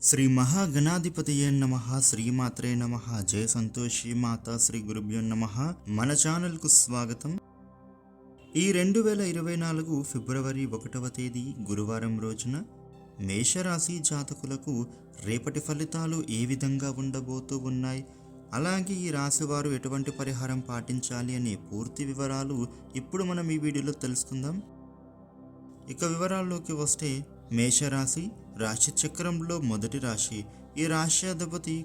శ్రీ మహాగణాధిపతయే నమః. శ్రీమాత్రే నమః. జయ సంతోషి మాత. శ్రీ గురుభ్యో నమః. మన ఛానల్కు స్వాగతం. ఈ 2024 ఫిబ్రవరి 1వ తేదీ గురువారం రోజున మేషరాశి జాతకులకు రేపటి ఫలితాలు ఏ విధంగా ఉండబోతూ ఉన్నాయి, అలాగే ఈ రాశివారు ఎటువంటి పరిహారం పాటించాలి అనే పూర్తి వివరాలు ఇప్పుడు మనం ఈ వీడియోలో తెలుసుకుందాం. ఇక వివరాల్లోకి వస్తే, మేషరాశి రాశి చక్రంలో మొదటి రాశి. ఈ రాశి అధిపతి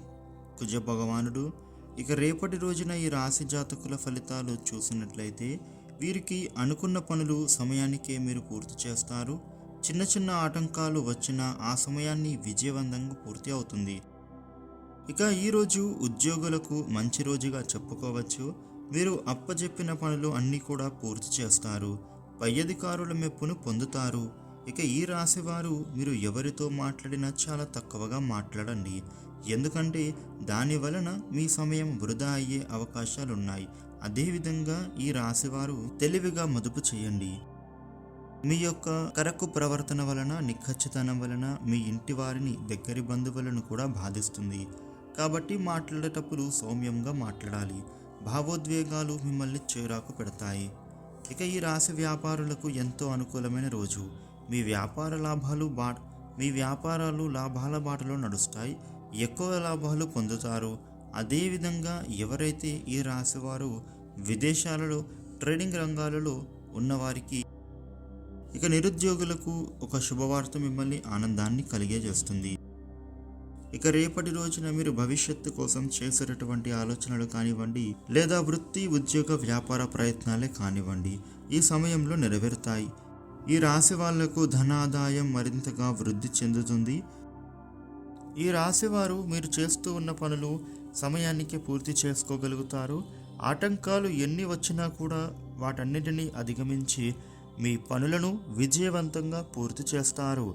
కుజ భగవానుడు. ఇక రేపటి రోజున ఈ రాశి జాతకుల ఫలితాలు చూసినట్లయితే, వీరికి అనుకున్న పనులు సమయానికే మీరు పూర్తి చేస్తారు. చిన్న చిన్న ఆటంకాలు వచ్చినా ఆ సమయాన్ని విజయవంతంగా పూర్తి అవుతుంది. ఇక ఈరోజు ఉద్యోగులకు మంచి రోజుగా చెప్పుకోవచ్చు. వీరు అప్పజెప్పిన పనులు అన్నీ కూడా పూర్తి చేస్తారు. పై అధికారుల మెప్పును పొందుతారు. ఇక ఈ రాశి వారు మీరు ఎవరితో మాట్లాడినా చాలా తక్కువగా మాట్లాడండి, ఎందుకంటే దాని వలన మీ సమయం వృధా అయ్యే అవకాశాలున్నాయి. అదేవిధంగా ఈ రాశివారు తెలివిగా మదుపు చేయండి. మీ యొక్క కరకు ప్రవర్తన వలన, నిఖచ్చితనం వలన మీ ఇంటి వారిని, దగ్గరి బంధువులను కూడా బాధిస్తుంది. కాబట్టి మాట్లాడేటప్పుడు సౌమ్యంగా మాట్లాడాలి. భావోద్వేగాలు మిమ్మల్ని చిరాకు పెడతాయి. ఇక ఈ రాశి వ్యాపారులకు ఎంతో అనుకూలమైన రోజు. మీ వ్యాపారాలు లాభాల బాటలో నడుస్తాయి. ఎక్కువ లాభాలు పొందుతారు. అదేవిధంగా ఎవరైతే ఈ రాశివారు విదేశాలలో ట్రేడింగ్ రంగాలలో ఉన్నవారికి, ఇక నిరుద్యోగులకు ఒక శుభవార్త మిమ్మల్ని ఆనందాన్ని కలిగజేస్తుంది. ఇక రేపటి రోజున మీరు భవిష్యత్తు కోసం చేసేటటువంటి ఆలోచనలు కానివ్వండి, లేదా వృత్తి, ఉద్యోగ, వ్యాపార ప్రయత్నాలే కానివ్వండి, ఈ సమయంలో నెరవేరుతాయి. ఈ రాశి వాళ్లకు ధనాదాయం మరింతగా వృద్ధి చెందుతుంది. ఈ రాశివారు మీరు చేస్తూ ఉన్న పనులు సమయానికి పూర్తి చేసుకోగలుగుతారు. ఆటంకాలు ఎన్ని వచ్చినా కూడా వాటన్నిటినీ అధిగమించి మీ పనులను విజయవంతంగా పూర్తి చేస్తారు.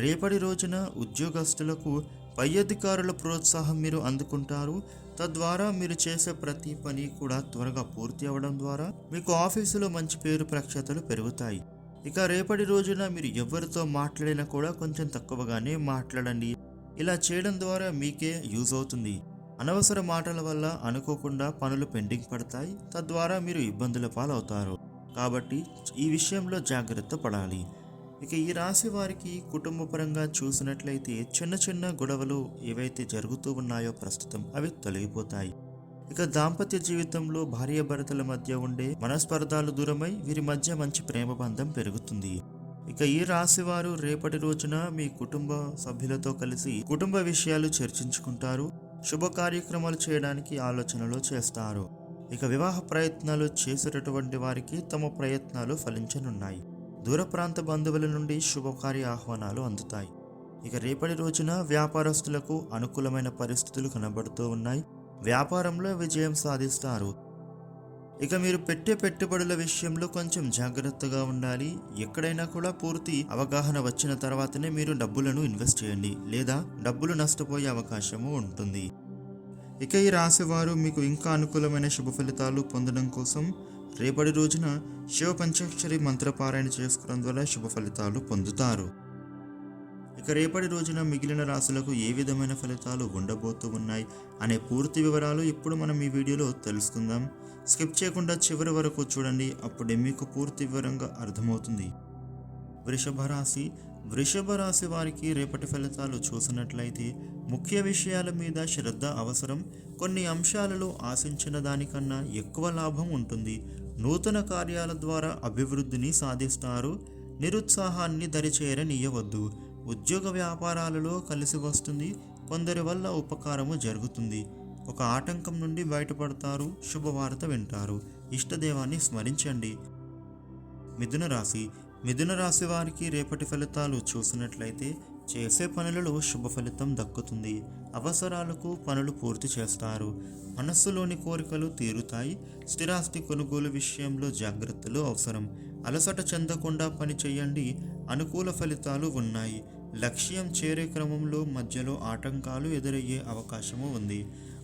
రేపటి రోజున ఉద్యోగస్తులకు పై అధికారుల ప్రోత్సాహం మీరు అందుకుంటారు. తద్వారా మీరు చేసే ప్రతి పని కూడా త్వరగా పూర్తి అవ్వడం ద్వారా మీకు ఆఫీసులో మంచి పేరు ప్రఖ్యాతలు పెరుగుతాయి. ఇక రేపటి రోజున మీరు ఎవరితో మాట్లాడినా కూడా కొంచెం తక్కువగానే మాట్లాడండి. ఇలా చేయడం ద్వారా మీకే యూజ్ అవుతుంది. అనవసర మాటల వల్ల అనుకోకుండా పనులు పెండింగ్ పడతాయి. తద్వారా మీరు ఇబ్బందుల పాలవుతారు. కాబట్టి ఈ విషయంలో జాగ్రత్త పడాలి. ఇక ఈ రాశి వారికి కుటుంబ పరంగా చూసినట్లయితే, చిన్న చిన్న గొడవలు ఏవైతే జరుగుతూ ఉన్నాయో ప్రస్తుతం అవి తొలగిపోతాయి. ఇక దాంపత్య జీవితంలో భార్యాభర్తల మధ్య ఉండే మనస్పర్ధాలు దూరమై వీరి మధ్య మంచి ప్రేమ బంధం పెరుగుతుంది. ఇక ఈ రాశి వారు రేపటి రోజున మీ కుటుంబ సభ్యులతో కలిసి కుటుంబ విషయాలు చర్చించుకుంటారు. శుభ కార్యక్రమాలు చేయడానికి ఆలోచనలు చేస్తారు. ఇక వివాహ ప్రయత్నాలు చేసేటటువంటి వారికి తమ ప్రయత్నాలు ఫలించనున్నాయి. దూర ప్రాంత బంధువుల నుండి శుభకార్య ఆహ్వానాలు అందుతాయి. ఇక రేపటి రోజున వ్యాపారస్తులకు అనుకూలమైన పరిస్థితులు కనబడుతూ ఉన్నాయి. వ్యాపారంలో విజయం సాధిస్తారు. ఇక మీరు పెట్టే పెట్టుబడుల విషయంలో కొంచెం జాగ్రత్తగా ఉండాలి. ఎక్కడైనా కూడా పూర్తి అవగాహన వచ్చిన తర్వాతనే మీరు డబ్బులను ఇన్వెస్ట్ చేయండి, లేదా డబ్బులు నష్టపోయే అవకాశము ఉంటుంది. ఇక ఈ రాశివారు మీకు ఇంకా అనుకూలమైన శుభ ఫలితాలు పొందడం కోసం రేపటి రోజున శివ పంచాక్షరి మంత్రపారాయణ చేసుకోవడం ద్వారా శుభ ఫలితాలు పొందుతారు. ఇక రేపటి రోజున మిగిలిన రాశులకు ఏ విధమైన ఫలితాలు ఉండబోతూ ఉన్నాయి అనే పూర్తి వివరాలు ఇప్పుడు మనం ఈ వీడియోలో తెలుసుకుందాం. స్కిప్ చేయకుండా చివరి వరకు చూడండి, అప్పుడే మీకు పూర్తి వివరంగా అర్థమవుతుంది. వృషభ రాశి వారికి రేపటి ఫలితాలు చూసినట్లయితే, ముఖ్య విషయాల మీద శ్రద్ధ అవసరం. కొన్ని అంశాలలో ఆశించిన దానికన్నా ఎక్కువ లాభం ఉంటుంది. నూతన కార్యాల ద్వారా అభివృద్ధిని సాధిస్తారు. నిరుత్సాహాన్ని దరిచేరనీయవద్దు. ఉద్యోగ వ్యాపారాలలో కలిసి వస్తుంది. కొందరి వల్ల ఉపకారము జరుగుతుంది. ఒక ఆటంకం నుండి బయటపడతారు. శుభవార్త వింటారు. ఇష్టదేవాన్ని స్మరించండి. మిథున రాశి వారికి రేపటి ఫలితాలు చూసినట్లయితే, చేసే పనులలో శుభ ఫలితం దక్కుతుంది. అవసరాలకు పనులు పూర్తి చేస్తారు. మనస్సులోని కోరికలు తీరుతాయి. స్థిరాస్తి కొనుగోలు విషయంలో జాగ్రత్తలు అవసరం. అలసట చెందకుండా పని చేయండి. అనుకూల ఫలితాలు ఉన్నాయి. లక్ష్యం చేరే క్రమంలో మధ్యలో ఆటంకాలు ఎదురయ్యే అవకాశము ఉంది.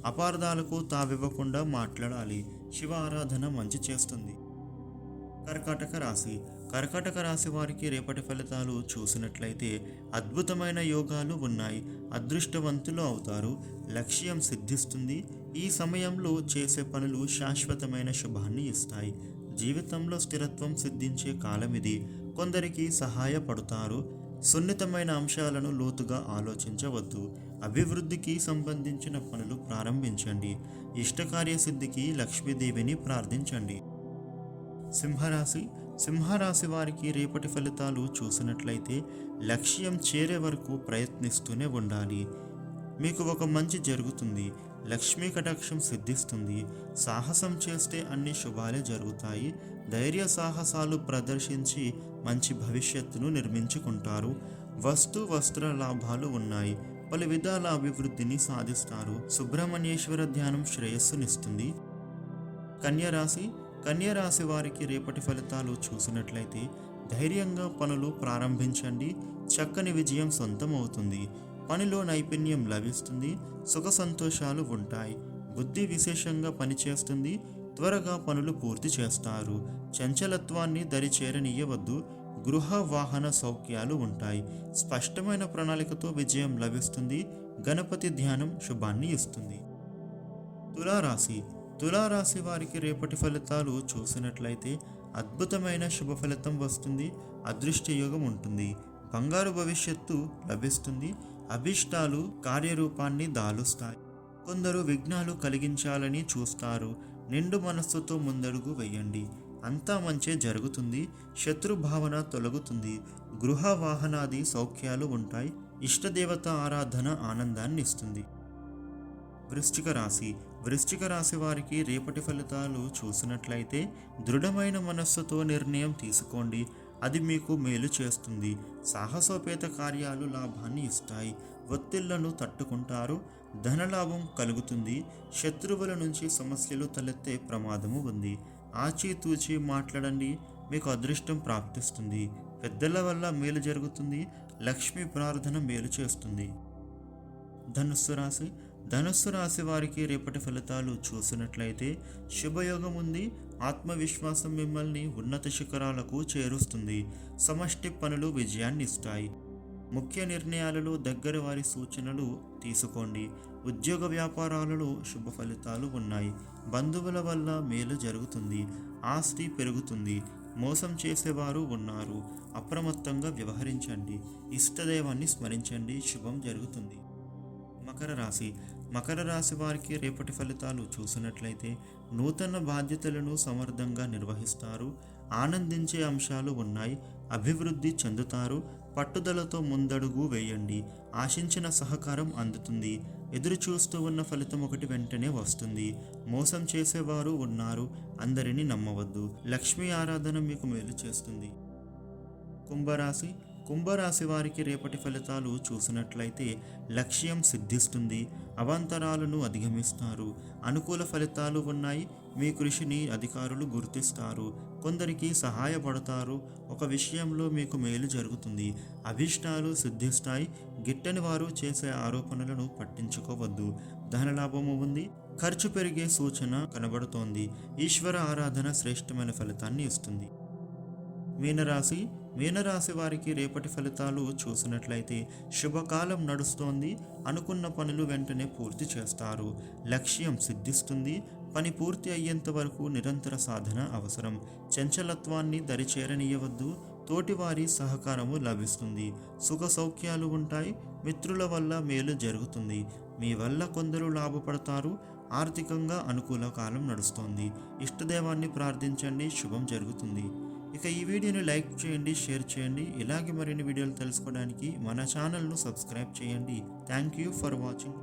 అపార్థాలకు తావివ్వకుండా మాట్లాడాలి. శివ ఆరాధన మంచి చేస్తుంది. కర్కాటక రాశి కర్కాటక రాశి వారికి రేపటి ఫలితాలు చూసినట్లయితే అద్భుతమైన యోగాలు ఉన్నాయి. అదృష్టవంతులు అవుతారు. లక్ష్యం సిద్ధిస్తుంది. ఈ సమయంలో చేసే పనులు శాశ్వతమైన శుభాన్ని ఇస్తాయి. జీవితంలో స్థిరత్వం సిద్ధించే కాలం ఇది. కొందరికి సహాయపడతారు. సున్నితమైన అంశాలను లోతుగా ఆలోచించవద్దు. అభివృద్ధికి సంబంధించిన పనులు ప్రారంభించండి. ఇష్టకార్యసిద్ధికి లక్ష్మీదేవిని ప్రార్థించండి. సింహరాశి సింహరాశి వారికి రేపటి ఫలితాలు చూసినట్లయితే లక్ష్యం చేరే వరకు ప్రయత్నిస్తూనే ఉండాలి. మీకు ఒక మంచి జరుగుతుంది. లక్ష్మీ కటాక్షం సిద్ధిస్తుంది. సాహసం చేస్తే అన్ని శుభాలే జరుగుతాయి. ధైర్య సాహసాలు ప్రదర్శించి మంచి భవిష్యత్తును నిర్మించుకుంటారు. వస్త్ర లాభాలు ఉన్నాయి. పలు విధాల అభివృద్ధిని సాధిస్తారు. సుబ్రహ్మణ్యేశ్వర ధ్యానం శ్రేయస్సునిస్తుంది. కన్యరాశి వారికి రేపటి ఫలితాలు చూసినట్లయితే ధైర్యంగా పనులు ప్రారంభించండి. చక్కని విజయం సొంతం అవుతుంది. పనిలో నైపుణ్యం లభిస్తుంది. సుఖ సంతోషాలు ఉంటాయి. బుద్ధి విశేషంగా పనిచేస్తుంది. త్వరగా పనులు పూర్తి చేస్తారు. చంచలత్వాన్ని దరిచేరనీయవద్దు. గృహ వాహన సౌఖ్యాలు ఉంటాయి. స్పష్టమైన ప్రణాళికతో విజయం లభిస్తుంది. గణపతి ధ్యానం శుభాన్ని ఇస్తుంది. తులారాశి వారికి రేపటి ఫలితాలు చూసినట్లయితే అద్భుతమైన శుభ ఫలితం వస్తుంది. అదృష్ట యోగం ఉంటుంది. బంగారు భవిష్యత్తు లభిస్తుంది. అభిష్టాలు కార్యరూపాన్ని దాలుస్తాయి. కొందరు విఘ్నాలు కలిగించాలని చూస్తారు. నిండు మనస్సుతో ముందడుగు వేయండి. అంతా మంచే జరుగుతుంది. శత్రు భావన తొలగుతుంది. గృహ వాహనాది సౌఖ్యాలు ఉంటాయి. ఇష్టదేవత ఆరాధన ఆనందాన్ని ఇస్తుంది. వృశ్చిక రాశి వారికి రేపటి ఫలితాలు చూసినట్లయితే దృఢమైన మనస్సుతో నిర్ణయం తీసుకోండి. అది మీకు మేలు చేస్తుంది. సాహసోపేత కార్యాలు లాభాన్ని ఇస్తాయి. ఒత్తిళ్లను తట్టుకుంటారు. ధనలాభం కలుగుతుంది. శత్రువుల నుంచి సమస్యలు తలెత్తే ప్రమాదము ఉంది. ఆచితూచి మాట్లాడండి. మీకు అదృష్టం ప్రాప్తిస్తుంది. పెద్దల వల్ల మేలు జరుగుతుంది. లక్ష్మీ ప్రార్థన మేలు చేస్తుంది. ధనుస్సు రాశి వారికి రేపటి ఫలితాలు చూసినట్లయితే శుభయోగం ఉంది. ఆత్మవిశ్వాసం మిమ్మల్ని ఉన్నత శిఖరాలకు చేరుస్తుంది. సమష్టి పనులు విజయాన్ని ఇస్తాయి. ముఖ్య నిర్ణయాలలో దగ్గర వారి సూచనలు తీసుకోండి. ఉద్యోగ వ్యాపారాలలో శుభ ఫలితాలు ఉన్నాయి. బంధువుల వల్ల మేలు జరుగుతుంది. ఆస్తి పెరుగుతుంది. మోసం చేసేవారు ఉన్నారు. అప్రమత్తంగా వ్యవహరించండి. ఇష్టదైవాన్ని స్మరించండి. శుభం జరుగుతుంది. మకర రాశి వారికి రేపటి ఫలితాలు చూసినట్లయితే నూతన బాధ్యతలను సమర్థంగా నిర్వహిస్తారు. ఆనందించే అంశాలు ఉన్నాయి. అభివృద్ధి చెందుతారు. పట్టుదలతో ముందడుగు వేయండి. ఆశించిన సహకారం అందుతుంది. ఎదురు చూస్తూ ఉన్న ఫలితం ఒకటి వెంటనే వస్తుంది. మోసం చేసేవారు ఉన్నారు. అందరినీ నమ్మవద్దు. లక్ష్మీ ఆరాధన మీకు మేలు చేస్తుంది. కుంభరాశి వారికి రేపటి ఫలితాలు చూసినట్లయితే లక్ష్యం సిద్ధిస్తుంది. అవాంతరాలను అధిగమిస్తారు. అనుకూల ఫలితాలు ఉన్నాయి. మీ కృషిని అధికారులు గుర్తిస్తారు. కొందరికి సహాయపడతారు. ఒక విషయంలో మీకు మేలు జరుగుతుంది. అభిష్టాలు సిద్ధిస్తాయి. గిట్టని వారు చేసే ఆరోపణలను పట్టించుకోవద్దు. ధనలాభము ఉంది. ఖర్చు పెరిగే సూచన కనబడుతోంది. ఈశ్వర ఆరాధన శ్రేష్టమైన ఫలితాన్ని ఇస్తుంది. మీనరాశి వారికి రేపటి ఫలితాలు చూసినట్లయితే శుభకాలం నడుస్తోంది. అనుకున్న పనులు వెంటనే పూర్తి చేస్తారు. లక్ష్యం సిద్ధిస్తుంది. పని పూర్తి అయ్యేంత వరకు నిరంతర సాధన అవసరం. చంచలత్వాన్ని దరిచేరనీయవద్దు. తోటివారి సహకారము లభిస్తుంది. సుఖ సౌఖ్యాలు ఉంటాయి. మిత్రుల వల్ల మేలు జరుగుతుంది. మీ వల్ల కొందరు లాభపడతారు. ఆర్థికంగా అనుకూల కాలం నడుస్తోంది. ఇష్టదేవాన్ని ప్రార్థించండి. శుభం జరుగుతుంది. ఇక ఈ వీడియోని లైక్ చేయండి, షేర్ చేయండి. ఇలాగే మరిన్ని వీడియోలు తెలుసుకోవడానికి మన ఛానల్ను సబ్స్క్రైబ్ చేయండి. Thank you for watching.